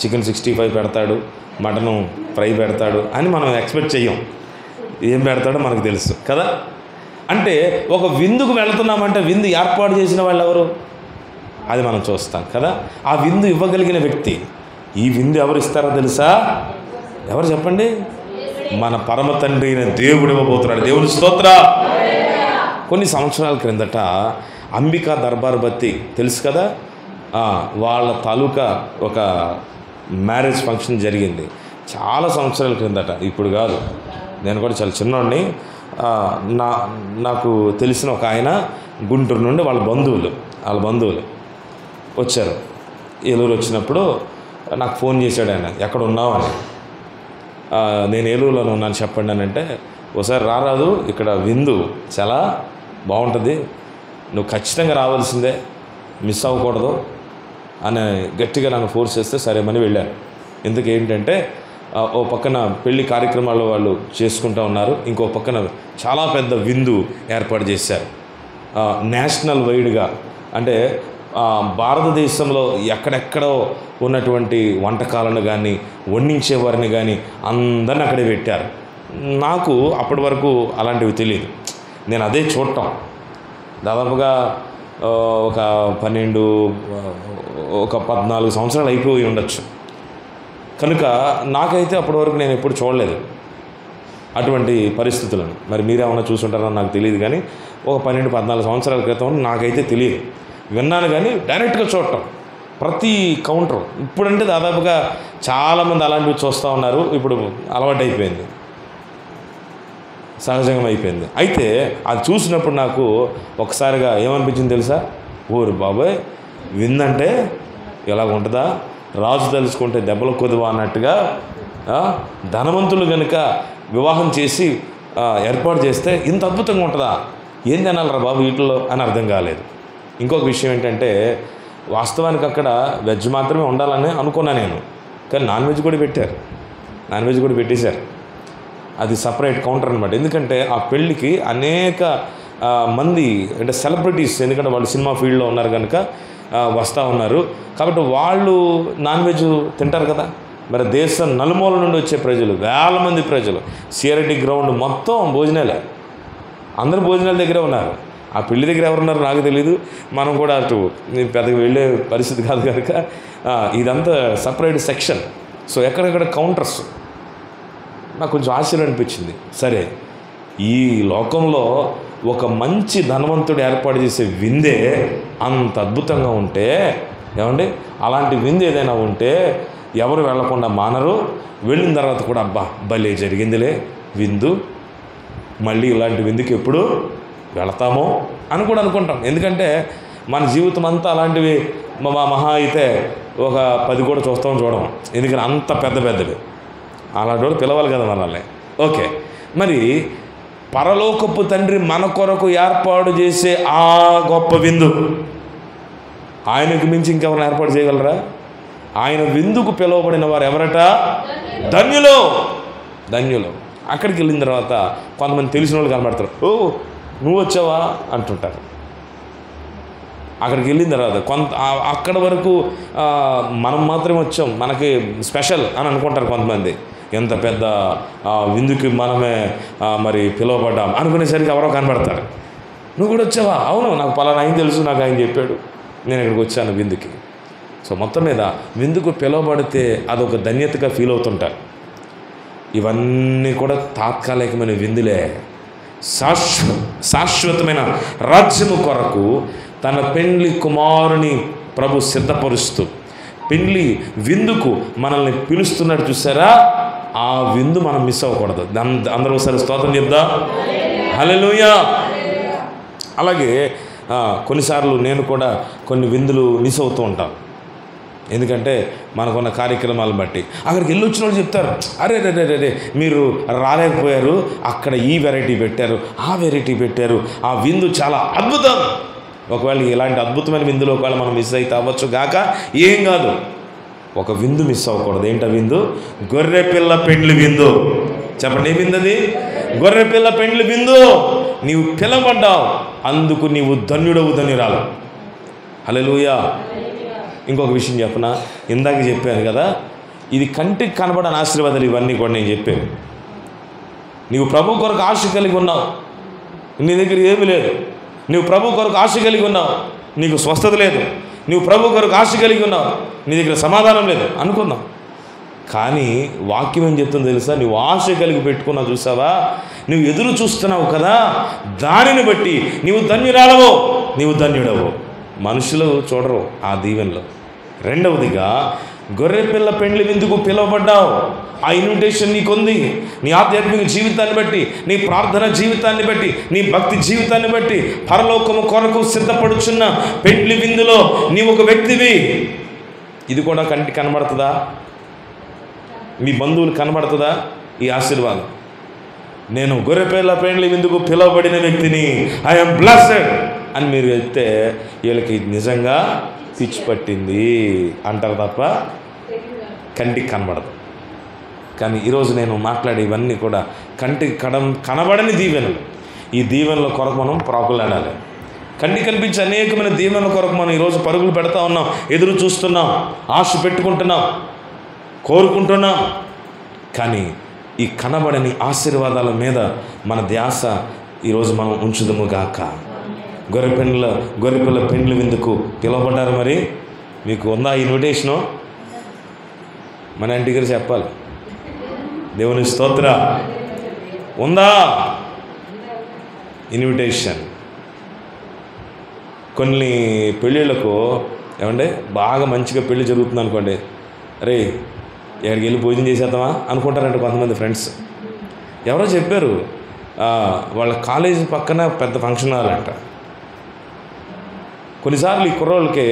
చికెన్ 65 పెడతాడు, మటను ఫ్రై పెడతాడు అని మనం ఎక్స్పెక్ట్ చెయ్యం. ఏం పెడతాడో మనకు తెలుసు కదా. అంటే ఒక విందుకు వెళుతున్నామంటే విందు ఏర్పాటు చేసిన వాళ్ళు ఎవరు? అది మనం చూస్తాం కదా. ఆ విందు ఇవ్వగలిగిన వ్యక్తి, ఈ విందు ఎవరు ఇస్తారో తెలుసా? ఎవరు చెప్పండి? మన పరమ తండ్రి అయిన దేవుడు ఇవ్వబోతున్నాడు. దేవుని స్తోత్ర. కొన్ని సంవత్సరాల క్రిందట అంబికా దర్బార్ బత్తి తెలుసు కదా, వాళ్ళ తాలూకా ఒక మ్యారేజ్ ఫంక్షన్ జరిగింది చాలా సంవత్సరాల క్రిందట, ఇప్పుడు కాదు. నేను కూడా చాలా చిన్నోడిని. నాకు తెలిసిన ఒక ఆయన గుంటూరు నుండి వాళ్ళ బంధువులు వచ్చారు. ఏలూరు వచ్చినప్పుడు నాకు ఫోన్ చేశాడు ఆయన, ఎక్కడ ఉన్నావు అని. నేను ఏలూరులోనే ఉన్నాను చెప్పండి అని అంటే, ఒకసారి రారాదు, ఇక్కడ విందు చాలా బాగుంటుంది, నువ్వు ఖచ్చితంగా రావాల్సిందే, మిస్ అవ్వకూడదు అని గట్టిగా నన్ను ఫోర్స్ చేస్తే సరేమని వెళ్ళాను. ఎందుకు ఏంటంటే ఓ పక్కన పెళ్లి కార్యక్రమాలు వాళ్ళు చేసుకుంటూ ఉన్నారు, ఇంకో పక్కన చాలా పెద్ద విందు ఏర్పాటు చేశారు నేషనల్ వైడ్గా. అంటే భారతదేశంలో ఎక్కడెక్కడో ఉన్నటువంటి వంటకాలను కానీ వండించేవారిని కానీ అందరిని అక్కడే పెట్టారు. నాకు అప్పటి వరకు అలాంటివి తెలియదు, నేను అదే చూడటం. దాదాపుగా ఒక 14 సంవత్సరాలు అయిపోయి ఉండొచ్చు. కనుక నాకైతే అప్పటి వరకు నేను ఎప్పుడు చూడలేదు అటువంటి పరిస్థితులను. మరి మీరేమన్నా చూసుంటారో నాకు తెలియదు, కానీ ఒక 12-14 సంవత్సరాల క్రితం నాకైతే తెలియదు. విన్నాను కానీ డైరెక్ట్గా చూడటం ప్రతి కౌంటర్. ఇప్పుడంటే దాదాపుగా చాలామంది అలాంటివి చూస్తూ ఉన్నారు, ఇప్పుడు అలవాటు అయిపోయింది, సహజంగా అయిపోయింది. అయితే అది చూసినప్పుడు నాకు ఒకసారిగా ఏమనిపించింది తెలుసా? ఓరు బాబాయ్, విందంటే ఇలాగ ఉంటుందా? రాజు తలుచుకుంటే దెబ్బలు కొదువా అన్నట్టుగా ధనవంతులు కనుక వివాహం చేసి ఏర్పాటు చేస్తే ఇంత అద్భుతంగా ఉంటుందా? ఏం తినాలరా బాబు వీటిలో అని అర్థం కాలేదు. ఇంకొక విషయం ఏంటంటే, వాస్తవానికి అక్కడ వెజ్ మాత్రమే ఉండాలని అనుకున్నా నేను, కానీ నాన్ వెజ్ కూడా పెట్టేశారు. అది సపరేట్ కౌంటర్ అనమాట. ఎందుకంటే ఆ పెళ్ళికి అనేక మంది అంటే సెలబ్రిటీస్, ఎందుకంటే వాళ్ళు సినిమా ఫీల్డ్లో ఉన్నారు కనుక వస్తూ ఉన్నారు. కాబట్టి వాళ్ళు నాన్ వెజ్ తింటారు కదా. మరి దేశం నలుమూల నుండి వచ్చే ప్రజలు, వేల మంది ప్రజలు, సిఆర్ఐటి గ్రౌండ్ మొత్తం భోజనాలే, అందరూ భోజనాల దగ్గరే ఉన్నారు. ఆ పెళ్లి దగ్గర ఎవరున్నారో నాకు తెలీదు, మనం కూడా అటు పెద్దగా వెళ్ళే పరిస్థితి కాదు కనుక ఇదంతా సపరేట్ సెక్షన్. సో ఎక్కడెక్కడ కౌంటర్స్. నాకు కొంచెం ఆశ్చర్యం అనిపించింది. సరే, ఈ లోకంలో ఒక మంచి ధనవంతుడు ఏర్పాటు చేసే విందే అంత అద్భుతంగా ఉంటే, ఏమండి, అలాంటి విందు ఏదైనా ఉంటే ఎవరు వెళ్లకుండా మానరు. వెళ్ళిన తర్వాత కూడా అబ్బా భలే జరిగిందిలే విందు, మళ్ళీ ఇలాంటి విందుకి ఎప్పుడు వెళతామో అని కూడా అనుకుంటాం. ఎందుకంటే మన జీవితం అంతా అలాంటివి మహా అయితే ఒక 10 కూడా చూడం. ఎందుకంటే అంత పెద్దవి అలాంటి వాళ్ళు పిలవాలి కదా మనల్ని. ఓకే, మరి పరలోకపు తండ్రి మన కొరకు ఏర్పాటు చేసే ఆ గొప్ప విందు, ఆయనకు మించి ఇంకెవరిని ఏర్పాటు చేయగలరా? ఆయన విందుకు పిలువబడిన వారు ఎవరట? ధన్యులు. అక్కడికి వెళ్ళిన తర్వాత కొంతమంది తెలిసిన వాళ్ళు కనబడతారు. ఓ నువ్వు వచ్చావా అంటుంటారు. అక్కడికి వెళ్ళిన తర్వాత అక్కడ వరకు మనం మాత్రమే వచ్చాం, మనకి స్పెషల్ అని అనుకుంటారు కొంతమంది. ఎంత పెద్ద విందుకి మనమే మరి పిలువబడ్డాం అనుకునేసరికి ఎవరో కనబడతారు. నువ్వు కూడా వచ్చావా? అవును, నాకు పలానా ఆయన తెలుసు, నాకు ఆయన చెప్పాడు, నేను ఇక్కడికి వచ్చాను విందుకి. సో మొత్తం మీద విందుకు పిలువబడితే అదొక ధన్యతగా ఫీల్ అవుతుంటారు. ఇవన్నీ కూడా తాత్కాలికమైన విందులే. శాశ్వతమైన రాజ్యము కొరకు తన పెండ్లి కుమారుని ప్రభు సిద్ధపరుస్తూ పెండ్లి విందుకు మనల్ని పిలుస్తున్నాడు. చూసారా? ఆ విందు మనం మిస్ అవ్వకూడదు. అందరూ ఒకసారి స్తోత్రం చెప్దాం. హల్లెలూయా. అలాగే కొన్నిసార్లు నేను కూడా కొన్ని విందులు మిస్ అవుతూ ఉంటాను. ఎందుకంటే మనకున్న కార్యక్రమాలను బట్టి అక్కడికి వెళ్ళి వచ్చిన వాళ్ళు చెప్తారు, అరే రే రే రే మీరు రాలేకపోయారు, అక్కడ ఈ వెరైటీ పెట్టారు, ఆ వెరైటీ పెట్టారు, ఆ విందు చాలా అద్భుతం. ఒకవేళ ఇలాంటి అద్భుతమైన విందులో ఒకవేళ మనం మిస్ అయితే అవ్వచ్చు గాక, ఏం కాదు. ఒక విందు మిస్ అవ్వకూడదు. ఏంటో విందు? గొర్రె పిల్ల పెండ్లి విందు. చెప్పండి, ఏ విందు అది? గొర్రె పిల్ల పెండ్లి విందు. నీవు పిలవబడ్డావు, అందుకు నీవు ధన్యుడవు, ధన్యురాలు. హల్లెలూయా. ఇంకొక విషయం చెప్పనా, ఇందాక చెప్పాను కదా, ఇది కంటికి కనబడని ఆశీర్వాదాలు ఇవన్నీ కూడా నేను చెప్పాను. నీవు ప్రభు కొరకు ఆశ కలిగి ఉన్నావు, నీ దగ్గర ఏమీ లేదు. నువ్వు ప్రభు కొరకు ఆశ కలిగి ఉన్నావు, నీకు స్వస్థత లేదు. నువ్వు ప్రభు కొరకు ఆశ కలిగి ఉన్నావు, నీ దగ్గర సమాధానం లేదు అనుకున్నావు. కానీ వాక్యం ఏం చెప్తుందో తెలుసా? నువ్వు ఆశ కలిగి పెట్టుకున్నావు, చూసావా? నువ్వు ఎదురు చూస్తున్నావు కదా, దానిని బట్టి నీవు ధన్యురాలవు, నీవు ధన్యుడవు. మనుషులు చూడరు ఆ దీవెనలో. రెండవదిగా, గొర్రెపిల్ల పెండ్లి విందుకు పిలువబడ్డావు. ఆ ఇన్విటేషన్ నీకుంది. నీ ఆధ్యాత్మిక జీవితాన్ని బట్టి, నీ ప్రార్థన జీవితాన్ని బట్టి, నీ భక్తి జీవితాన్ని బట్టి, పరలోకము కొరకు సిద్ధపడుచున్న పెండ్లి విందులో నీవు ఒక వ్యక్తివి. ఇది కూడా కంటికి కనబడుతుందా? మీ బంధువులు కనబడుతుందా ఈ ఆశీర్వాదం? నేను గొర్రెపిల్ల పెండ్లి విందుకు పిలువబడిన వ్యక్తిని, ఐఎమ్ బ్లెస్డ్ అని మీరు చెప్తే వీళ్ళకి నిజంగా పిచ్చి పట్టింది అంటారు తప్ప కంటికి కనబడదు. కానీ ఈరోజు నేను మాట్లాడే ఇవన్నీ కూడా కంటికి కనబడని దీవెనలు. ఈ దీవెనల కొరకు మనం ప్రాకులాడాలి. కంటికి కనిపించే అనేకమైన దీవెనల కొరకు మనం ఈరోజు పరుగులు పెడతా ఉన్నాం, ఎదురు చూస్తున్నాం, ఆశ పెట్టుకుంటున్నాం, కోరుకుంటున్నాం. కానీ ఈ కనబడని ఆశీర్వాదాల మీద మన ధ్యాస ఈరోజు మనం ఉంచుదము గాక. గొర్రెపిల్ల పెండ్లి విందుకు పిలువబడ్డారు. మరి మీకు ఉందా ఇన్విటేషను? మన ఇంటి దగ్గర చెప్పాలి. దేవుని స్తోత్ర. ఉందా ఇన్విటేషన్? కొన్ని పెళ్ళిళ్ళకు ఏమంటే బాగా మంచిగా పెళ్ళి జరుగుతుంది అనుకోండి, అరే ఎక్కడికి వెళ్ళి భోజనం చేసేద్దామా అనుకుంటారంట కొంతమంది ఫ్రెండ్స్. ఎవరో చెప్పారు, వాళ్ళ కాలేజీ పక్కన పెద్ద ఫంక్షన్ హాల్ అంట. కొన్నిసార్లు ఈ కుర్రోళ్ళకి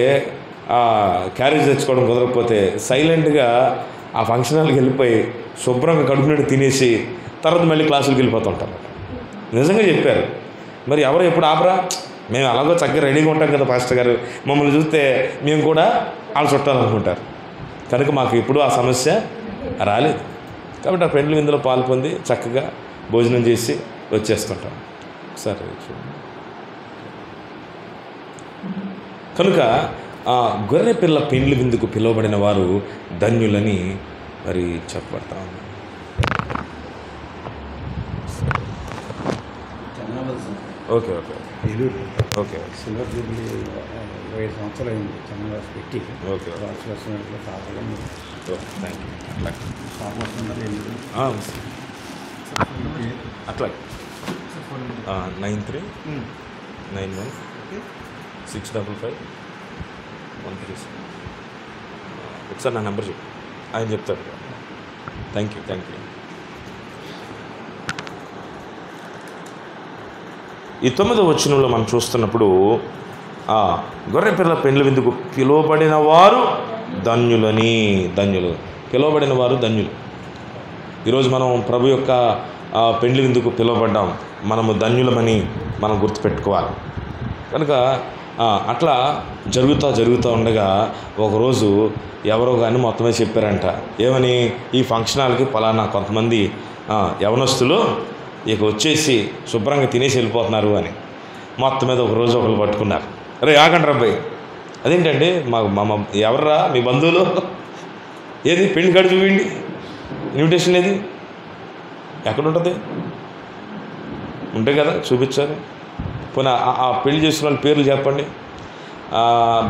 క్యారేజ్ తెచ్చుకోవడం కుదరకపోతే సైలెంట్గా ఆ ఫంక్షన్ హాల్కి వెళ్ళిపోయి శుభ్రంగా కడుపునట్టు తినేసి తర్వాత మళ్ళీ క్లాసులకు వెళ్ళిపోతుంటారు. నిజంగా చెప్పారు. మరి ఎవరు ఎప్పుడు ఆపరా? మేము అలాగో చక్కగా రెడీగా ఉంటాం కదా పాస్టర్ గారు, మమ్మల్ని చూస్తే మేము కూడా వాళ్ళు చుట్టాలనుకుంటారు. కనుక మాకు ఎప్పుడూ ఆ సమస్య రాలేదు. కాబట్టి ఆ పెండ్లి విందులో పాల్పొంది చక్కగా భోజనం చేసి వచ్చేస్తుంటాం. సరే, కనుక ఆ గొర్రెపిల్ల పెండ్లి విందుకు పిలువబడిన వారు ధన్యులని మరి చెప్పబడతా ఉంది. Okay okay okay silver Jubilee 25 సంవత్సరాలు అయింది చెన్నై పెట్టి. ఓకే అట్లా 9391655136. ఒకసారి నా నెంబర్ చెప్పు, ఆయన చెప్తాడు. Thank you. ఈ 9వ వచనంలో మనం చూస్తున్నప్పుడు గొర్రెపిల్ల పెండ్లి విందుకు పిలువబడిన వారు ధన్యులు. పిలువబడిన వారు ధన్యులు. ఈరోజు మనం ప్రభు యొక్క పెండ్లి విందుకు పిలువబడ్డాం. మనము ధన్యులమని మనం గుర్తుపెట్టుకోవాలి. కనుక అట్లా జరుగుతూ ఉండగా ఒకరోజు ఎవరో కానీ మొత్తమే చెప్పారంట. ఏమని? ఈ ఫంక్షన్ హాల్కి పలానా కొంతమంది యవనస్తులు ఇక వచ్చేసి శుభ్రంగా తినేసి వెళ్ళిపోతున్నారు అని. మొత్తం మీద ఒకరోజు ఒకరు పట్టుకున్నారు. అరే ఆగండి రబ్బాయి, అదేంటండి ఎవర్రా మీ బంధువులు? ఏది పెళ్లి కార్డు చూపిండి, ఇన్విటేషన్ ఏది, ఎక్కడ ఉంటుంది? ఉంటే కదా చూపించారు. పోనీ ఆ పెళ్లి చేసిన వాళ్ళ పేర్లు చెప్పండి.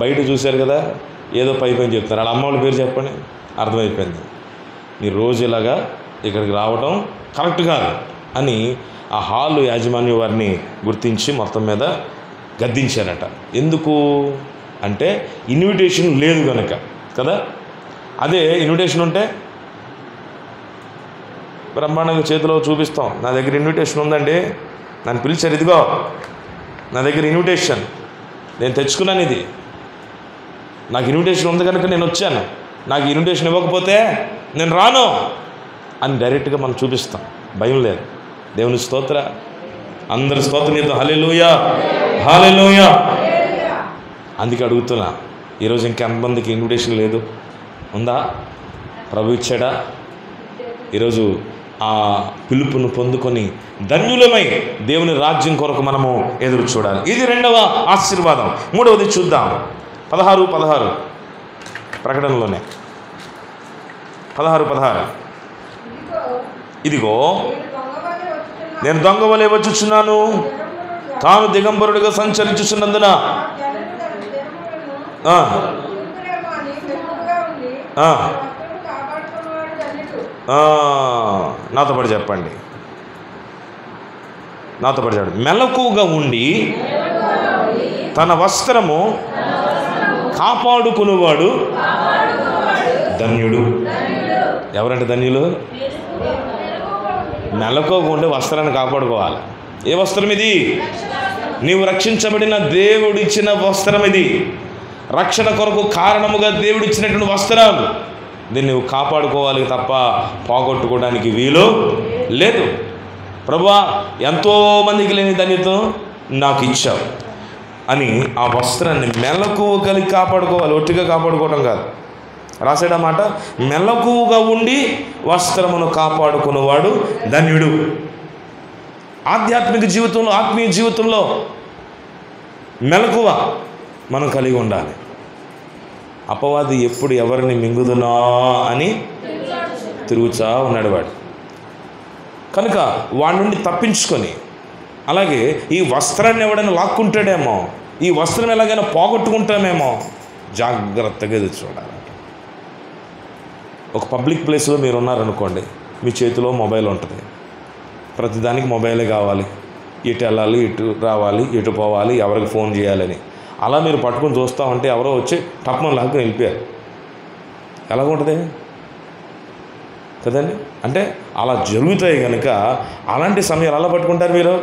బయట చూశారు కదా, ఏదో పైన చెప్తున్నారు. వాళ్ళ అమ్మ వాళ్ళ పేరు చెప్పండి. అర్థమైపోయింది, మీరు రోజు ఇలాగా ఇక్కడికి రావడం కరెక్ట్ కాదు అని ఆ హాలు యాజమాన్య వారిని గుర్తించి మొత్తం మీద గద్దించారట. ఎందుకు అంటే ఇన్విటేషన్ లేదు కనుక కదా. అదే ఇన్విటేషన్ ఉంటే బ్రహ్మాండంగా చేతిలో చూపిస్తాం, నా దగ్గర ఇన్విటేషన్ ఉందండి, నన్ను పిలిచారు, ఇదిగో నా దగ్గర ఇన్విటేషన్, నేను తెచ్చుకున్నాను ఇది. నాకు ఇన్విటేషన్ ఉంది కనుక నేను వచ్చాను, నాకు ఇన్విటేషన్ ఇవ్వకపోతే నేను రాను అని డైరెక్ట్గా మనం చూపిస్తాం. భయం లేదు. దేవుని స్తోత్ర, అందరి స్తోత్రం చేద్దాం. హల్లెలూయా, హల్లెలూయా. అందుకే అడుగుతున్నా, ఈరోజు ఇంకెంతమందికి ఇన్విటేషన్ లేదు? ఉందా? ప్రభు ఇచ్చాడా? ఈరోజు ఆ పిలుపును పొందుకొని ధన్యులమై దేవుని రాజ్యం కొరకు మనము ఎదురు చూడాలి. ఇది రెండవ ఆశీర్వాదం. మూడవది చూద్దాం. 16 ప్రకటనలోనే 16. ఇదిగో నేను దొంగ వలె వచ్చుచున్నాను, తాను దిగంబరుడిగా సంచరించుచున్నందున నాతో పాటు చెప్పండి, మెలకువగా ఉండి తన వస్త్రము కాపాడుకునేవాడు ధన్యుడు. ఎవరంటే ధన్యులు? మెలకువగా ఉండే వస్త్రాన్ని కాపాడుకోవాలి. ఏ వస్త్రం ఇది? నీవు రక్షించబడిన దేవుడు ఇచ్చిన వస్త్రం ఇది. రక్షణ కొరకు కారణముగా దేవుడు ఇచ్చినటువంటి వస్త్రం. దీన్ని నువ్వు కాపాడుకోవాలి తప్ప పోగొట్టుకోవడానికి వీలు లేదు. ప్రభువా, ఎంతోమందికి లేని ధన్యత నాకు ఇచ్చావు అని ఆ వస్త్రాన్ని మెలకువ కలిగి కాపాడుకోవాలి. ఒట్టిగా కాపాడుకోవడం కాదు. రాసాడు ఆ మాట, మెలకువగా ఉండి వస్త్రమును కాపాడుకునేవాడు ధన్యుడు. ఆధ్యాత్మిక జీవితంలో, ఆత్మీయ జీవితంలో మెలకువ మనం కలిగి ఉండాలి. అపవాది ఎప్పుడు ఎవరిని మింగుదునా అని తిరుగుచా ఉన్నాడు వాడు. కనుక వాడి నుండి తప్పించుకొని, అలాగే ఈ వస్త్రాన్ని ఎవడైనా లాక్కుంటాడేమో, ఈ వస్త్రం ఎలాగైనా పోగొట్టుకుంటామేమో, జాగ్రత్తగా ఎదురు చూడాలి. ఒక పబ్లిక్ ప్లేస్లో మీరు ఉన్నారనుకోండి, మీ చేతిలో మొబైల్ ఉంటుంది. ప్రతిదానికి మొబైలే కావాలి. ఇటు వెళ్ళాలి, ఇటు రావాలి, ఇటు పోవాలి, ఎవరికి ఫోన్ చేయాలని. అలా మీరు పట్టుకొని చూస్తూ ఉంటే ఎవరో వచ్చి టప్మని లాక్కుని వెళ్ళిపోయారు. ఎలాగుంటుంది కదండి? అంటే అలా జరుగుతాయి కనుక అలాంటి సమయాలు అలా పట్టుకుంటారు మీరు.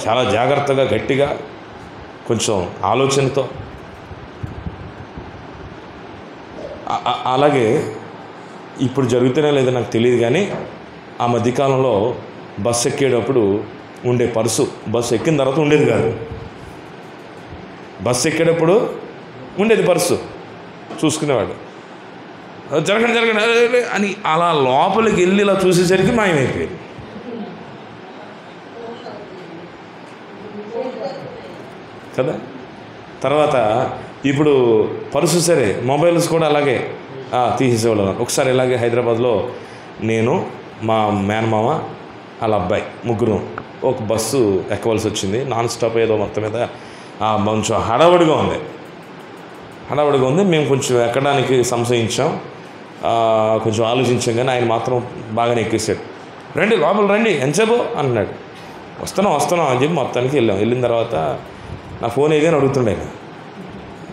చాలా జాగ్రత్తగా, గట్టిగా, కొంచెం ఆలోచనతో. అలాగే ఇప్పుడు జరుగుతూనే లేదో నాకు తెలియదు కానీ, ఆ మధ్యకాలంలో బస్సు ఎక్కేటప్పుడు ఉండే పర్సు, బస్సు ఎక్కిన తర్వాత ఉండేది కాదు. బస్సు ఎక్కేటప్పుడు ఉండేది పర్సు, చూసుకునేవాడు. జరగండి అని అలా లోపలికి వెళ్ళి ఇలా చూసేసరికి మాయమైపోయింది. కదా. తర్వాత ఇప్పుడు పర్సు సరే, మొబైల్స్ కూడా అలాగే తీసేసేవాళ్ళు. ఒకసారి ఇలాగే హైదరాబాద్లో నేను, మా మేనమామ, వాళ్ళ అబ్బాయి, ముగ్గురు ఒక బస్సు ఎక్కవలసి వచ్చింది. నాన్ స్టాప్ ఏదో మొత్తం మీద కొంచెం హడావుడిగా ఉంది. మేము కొంచెం ఎక్కడానికి సంశయించాం, కొంచెం ఆలోచించాం. కానీ ఆయన మాత్రం బాగానే ఎక్కేసాడు. రండి లోపల రండి, ఎంతసేపు అంటున్నాడు. వస్తున్నాం అని చెప్పి మొత్తానికి వెళ్ళాం. వెళ్ళిన తర్వాత నా ఫోన్ ఏదైనా అడుగుతుండే,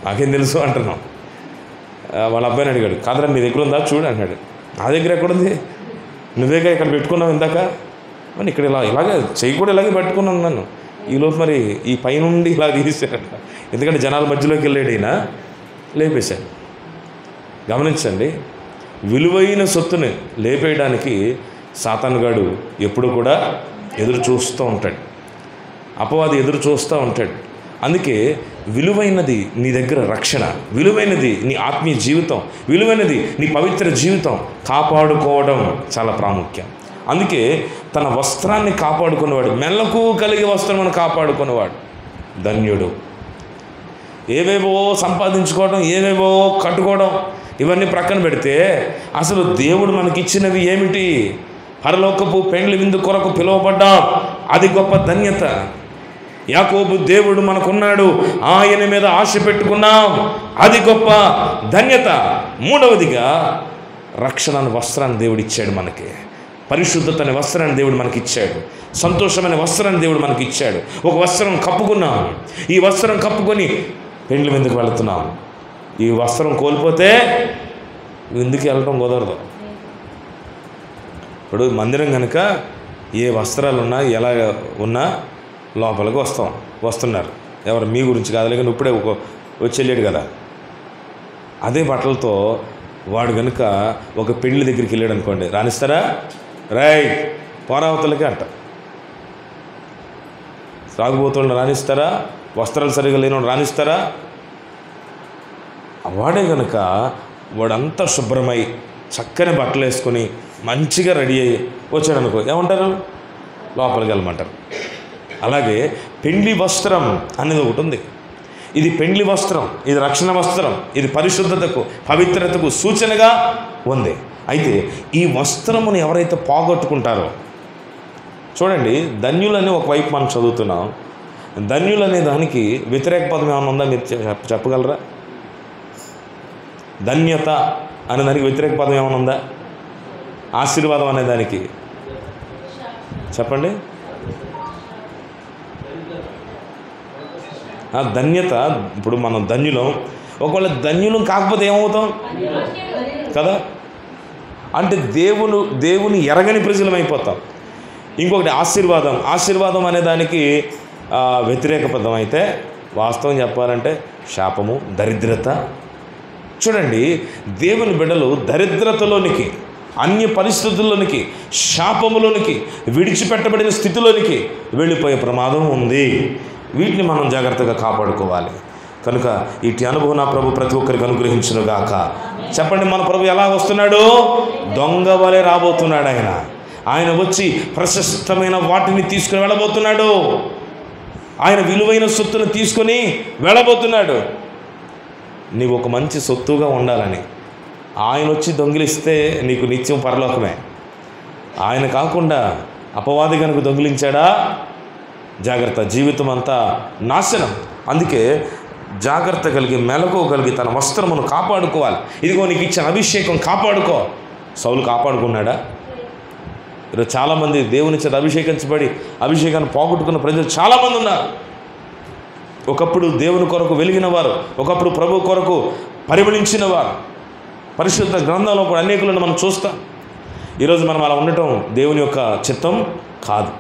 నాకేం తెలుసు అంటున్నాం. వాళ్ళ అబ్బాయిని అడిగాడు, కాదరా నీ దగ్గర ఉందా చూడు అన్నాడు. నా దగ్గర ఎక్కడుంది, నువ్వేగా ఇక్కడ పెట్టుకున్నావు ఇందాక అని. ఇక్కడ ఇలాగే చెయ్యి కూడా ఇలాగే పెట్టుకున్నాను నన్ను. ఈలోపు మరి ఈ పైనుండి ఇలా తీసాడట. ఎందుకంటే జనాల మధ్యలోకి వెళ్ళాడు ఈయన, లేపేశాడు. గమనించండి, విలువైన సొత్తుని లేపేయడానికి సాతానుగాడు ఎప్పుడు కూడా ఎదురు చూస్తూ ఉంటాడు. అపవాది ఎదురు చూస్తూ ఉంటాడు. అందుకే విలువైనది నీ దగ్గర రక్షణ, విలువైనది నీ ఆత్మీయ జీవితం, విలువైనది నీ పవిత్ర జీవితం కాపాడుకోవడం చాలా ప్రాముఖ్యం. అందుకే తన వస్త్రాన్ని కాపాడుకునేవాడు, మెల్లకు కలిగే వస్త్రమును కాపాడుకునేవాడు ధన్యుడు. ఏవేవో సంపాదించుకోవడం, ఏవేవో కట్టుకోవడం, ఇవన్నీ ప్రక్కన పెడితే అసలు దేవుడు మనకిచ్చినవి ఏమిటి? పరలోకపు పెండ్లి విందు కొరకు పిలువబడ్డాం, అది గొప్ప ధన్యత. యాకోబు దేవుడు మనకున్నాడు, ఆయన మీద ఆశ పెట్టుకున్నాం, అది గొప్ప ధన్యత. మూడవదిగా రక్షణ వస్త్రాన్ని దేవుడు ఇచ్చాడు మనకి. పరిశుద్ధత అనే వస్త్రాన్ని దేవుడు మనకి ఇచ్చాడు. సంతోషమైన వస్త్రాన్ని దేవుడు మనకి ఇచ్చాడు. ఒక వస్త్రం కప్పుకున్నాం. ఈ వస్త్రం కప్పుకొని పెండ్లి విందుకు వెళుతున్నాం. ఈ వస్త్రం కోల్పోతే విందుకు వెళ్ళడం కుదరదు. ఇప్పుడు మందిరం కనుక ఏ వస్త్రాలు ఉన్నా, ఎలా ఉన్నా లోపలికి వస్తున్నారు. ఎవరు మీ గురించి కాదు, లేక ఇప్పుడే వచ్చి వెళ్ళాడు కదా, అదే బట్టలతో వాడు కనుక ఒక పెళ్లి దగ్గరికి వెళ్ళాడు అనుకోండి, రానిస్తారా? రైట్, పోరావతలకి అంట. సాగుబోతులను రానిస్తారా? వస్త్రాలు సరిగా లేని రానిస్తారా? వాడే కనుక వాడంతా శుభ్రమై చక్కని బట్టలు వేసుకొని మంచిగా రెడీ అయ్యి వచ్చాడు అనుకో, ఏమంటారు? లోపలికి వెళ్ళమంటారు. అలాగే పెండ్లి వస్త్రం అనేది ఒకటి ఉంది. ఇది పెండ్లి వస్త్రం, ఇది రక్షణ వస్త్రం, ఇది పరిశుద్ధతకు పవిత్రతకు సూచనగా ఉంది. అయితే ఈ వస్త్రమును ఎవరైతే పోగొట్టుకుంటారో, చూడండి, ధన్యులని ఒకవైపు మనం చదువుతున్నాం. ధన్యులనే దానికి వ్యతిరేక పదం ఏమైనా ఉందా? మీరు చెప్పగలరా? ధన్యత అనే దానికి వ్యతిరేక పదం ఏమైనా ఉందా? ఆశీర్వాదం అనే దానికి చెప్పండి. ధన్యత, ఇప్పుడు మనం ధన్యులం. ఒకవేళ ధన్యులం కాకపోతే ఏమవుతాం కదా? అంటే దేవుని ఎరగని ప్రజలం అయిపోతాం. ఇంకొకటి ఆశీర్వాదం. ఆశీర్వాదం అనే దానికి వ్యతిరేక పదం అయితే వాస్తవం చెప్పాలంటే శాపము, దరిద్రత. చూడండి, దేవుని బిడ్డలు దరిద్రతలోనికి, అన్య పరిస్థితుల్లోనికి, శాపములోనికి, విడిచిపెట్టబడిన స్థితిలోనికి వెళ్ళిపోయే ప్రమాదం ఉంది. వీటిని మనం జాగ్రత్తగా కాపాడుకోవాలి. కనుక ఇటు అనుభవం నా ప్రభు ప్రతి ఒక్కరికి అనుగ్రహించునుగాక. చెప్పండి, మన ప్రభు ఎలా వస్తున్నాడు? దొంగ వలె రాబోతున్నాడు. ఆయన వచ్చి ప్రశస్తమైన వాటిని తీసుకుని వెళ్ళబోతున్నాడు. ఆయన విలువైన సొత్తును తీసుకొని వెళ్ళబోతున్నాడు. నీవు ఒక మంచి సొత్తుగా ఉండాలని ఆయన వచ్చి దొంగిలిస్తే నీకు నిత్యం పరలోకమే. ఆయన కాకుండా అపవాది కనుక దొంగిలించాడా, జాగ్రత్త, జీవితం అంతా నాశనం. అందుకే జాగ్రత్త కలిగి, మెలకువగలిగి తన వస్త్రమును కాపాడుకోవాలి. ఇదిగో నీకు ఇచ్చిన అభిషేకం కాపాడుకో. సౌలు కాపాడుకున్నాడా? ఈరోజు చాలామంది దేవుని చేత అభిషేకించబడి అభిషేకాన్ని పోగొట్టుకున్న ప్రజలు చాలామంది ఉన్నారు. ఒకప్పుడు దేవుని కొరకు వెలిగిన వారు, ఒకప్పుడు ప్రభు కొరకు పరిమళించిన వారు, పరిశుద్ధ గ్రంథంలో కూడా అనేకులను మనం చూస్తాం. ఈరోజు మనం అలా ఉండటం దేవుని యొక్క చిత్తం కాదు.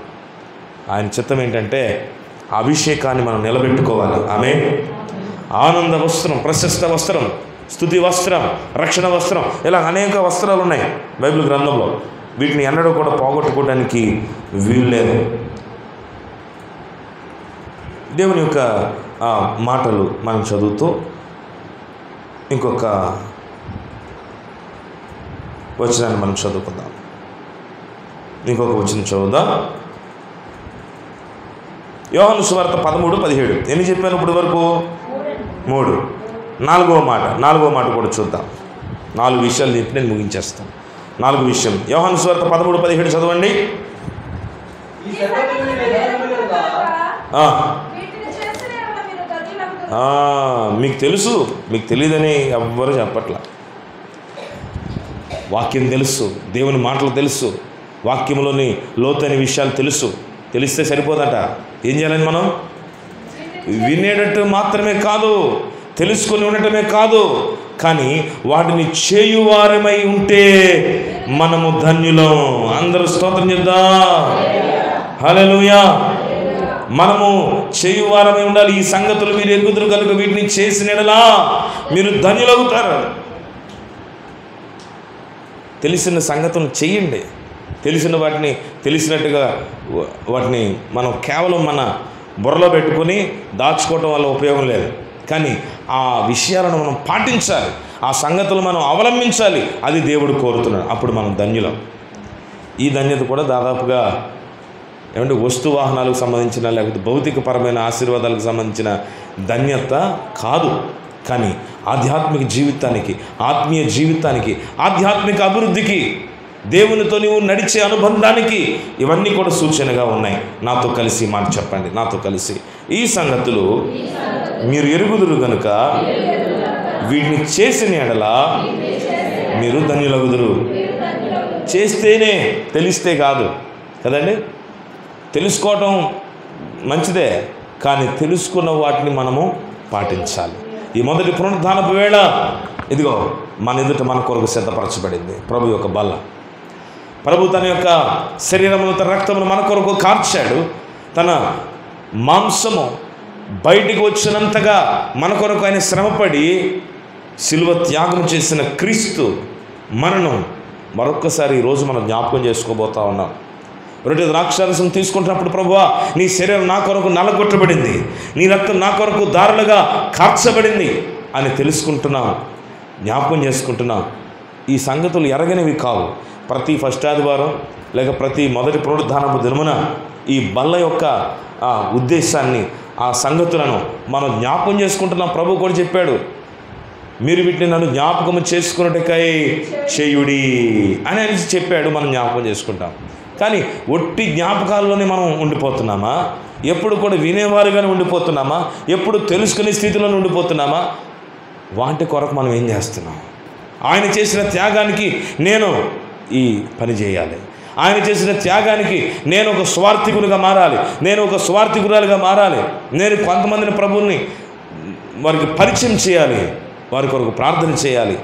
ఆయన చిత్తం ఏంటంటే అభిషేకాన్ని మనం నిలబెట్టుకోవాలి. ఆమె ఆనంద వస్త్రం, ప్రశస్త వస్త్రం, స్తుతి వస్త్రం, రక్షణ వస్త్రం, ఇలా అనేక వస్త్రాలు ఉన్నాయి బైబిల్ గ్రంథంలో. వీటిని ఎన్నడూ కూడా పోగొట్టుకోవడానికి వీల్లేదు. దేవుని యొక్క మాటలు మనం చదువుతూ ఇంకొక వచనాన్ని మనం చదువుకుందాం. ఇంకొక వచనం చదువుదాం. యోహాను సువార్త 13:17. ఎన్ని చెప్పాను ఇప్పుడు వరకు? 3. నాలుగవ మాట కూడా చూద్దాం. 4 విషయాలు చెప్పి నేను ముగించేస్తాను. 4 విషయం. యోహాను సువార్త 13:17 చదవండి. మీకు తెలుసు, మీకు తెలియదని ఎవ్వరూ చెప్పట్లా. వాక్యం తెలుసు, దేవుని మాటలు తెలుసు, వాక్యంలోని లోతైన విషయాలు తెలుసు. తెలిస్తే సరిపోదట. ఏం చేయాలని మనం? వినేటట్టు మాత్రమే కాదు, తెలుసుకొని ఉండటమే కాదు, కానీ వాటిని చేయువారమై ఉంటే మనము ధన్యులం. అందరూ స్తోత్రం చెప్దాం. హల్లెలూయా. మనము చేయువారమై ఉండాలి. ఈ సంగతులు మీరు ఎరుగుదురు కనుక వీటిని చేసినలా మీరు ధన్యులవుతారు. తెలిసిన సంగతులు చేయండి. తెలిసిన వాటిని తెలిసినట్టుగా వాటిని మనం కేవలం మన బుర్రలో పెట్టుకొని దాచుకోవటం వల్ల ఉపయోగం లేదు. కానీ ఆ విషయాలను మనం పాటించాలి, ఆ సంగతులు మనం అవలంబించాలి. అది దేవుడు కోరుతున్నాడు. అప్పుడు మనం ధన్యులం. ఈ ధన్యత కూడా దాదాపుగా ఏమంటే వస్తు వాహనాలకు సంబంధించిన, లేకపోతే భౌతికపరమైన ఆశీర్వాదాలకు సంబంధించిన ధన్యత కాదు. కానీ ఆధ్యాత్మిక జీవితానికి, ఆత్మీయ జీవితానికి, ఆధ్యాత్మిక అభివృద్ధికి, దేవునితో నీవు నడిచే అనుబంధానికి ఇవన్నీ కూడా సూచనగా ఉన్నాయి. నాతో కలిసి మాట చెప్పండి. నాతో కలిసి, ఈ సంగతులు మీరు ఎరుగుదురు గనుక వీటిని చేసిన ఎడల మీరు ధన్యులగుదురు. చేస్తేనే, తెలిస్తే కాదు కదండి. తెలుసుకోవటం మంచిదే, కానీ తెలుసుకున్న వాటిని మనము పాటించాలి. ఈ మొదటి పునరుద్ధానపు వేళ ఇదిగో మన ఎదుట మన కొరకు సిద్ధపరచబడింది. ప్రభు యొక్క బల్ల. ప్రభు తన యొక్క శరీరమును, తన రక్తమును మన కొరకు కార్చాడు. తన మాంసము బయటికి వచ్చినంతగా మన కొరకు ఆయన శ్రమపడి శిలువ త్యాగం చేసిన క్రీస్తు మరణం మరొక్కసారి ఈరోజు మనం జ్ఞాపకం చేసుకోబోతా ఉన్నాం. రొట్టె ద్రాక్షారసం తీసుకుంటున్నప్పుడు ప్రభువా నీ శరీరం నా కొరకు నలగొట్టబడింది, నీ రక్తం నా కొరకు దారులుగా కార్చబడింది అని తెలుసుకుంటున్నాం, జ్ఞాపకం చేసుకుంటున్నాం. ఈ సంగతులు ఎరగనివి కావు. ప్రతి ఫస్ట్ ఆదివారం లేక ప్రతి మొదటి పునరుద్ధానపు దినమున ఈ బల్ల యొక్క ఉద్దేశాన్ని, ఆ సంగతులను మనం జ్ఞాపకం చేసుకుంటున్నాం. ప్రభు కూడా చెప్పాడు, మీరు వీటిని నన్ను జ్ఞాపకం చేసుకున్నట్టుకై చేయుడి అని అని చెప్పాడు. మనం జ్ఞాపకం చేసుకుంటాం. కానీ ఒట్టి జ్ఞాపకాల్లోనే మనం ఉండిపోతున్నామా? ఎప్పుడు కూడా వినేవారుగానే ఉండిపోతున్నామా? ఎప్పుడు తెలుసుకునే స్థితిలోనే ఉండిపోతున్నామా? వాటి కొరకు మనం ఏం చేస్తున్నాం? ఆయన చేసిన త్యాగానికి నేను ఈ పని చేయాలి, ఆయన చేసిన త్యాగానికి నేను ఒక స్వార్థికుడిగా మారాలి, నేను ఒక స్వార్థికురాలుగా మారాలి, నేను కొంతమందిని ప్రభువుని వారికి పరిచయం చేయాలి, వారి కొరకు ప్రార్థన చేయాలి.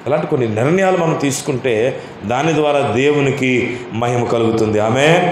ఇలాంటి కొన్ని నిర్ణయాలు మనం తీసుకుంటే దాని ద్వారా దేవునికి మహిమ కలుగుతుంది. ఆమేన్.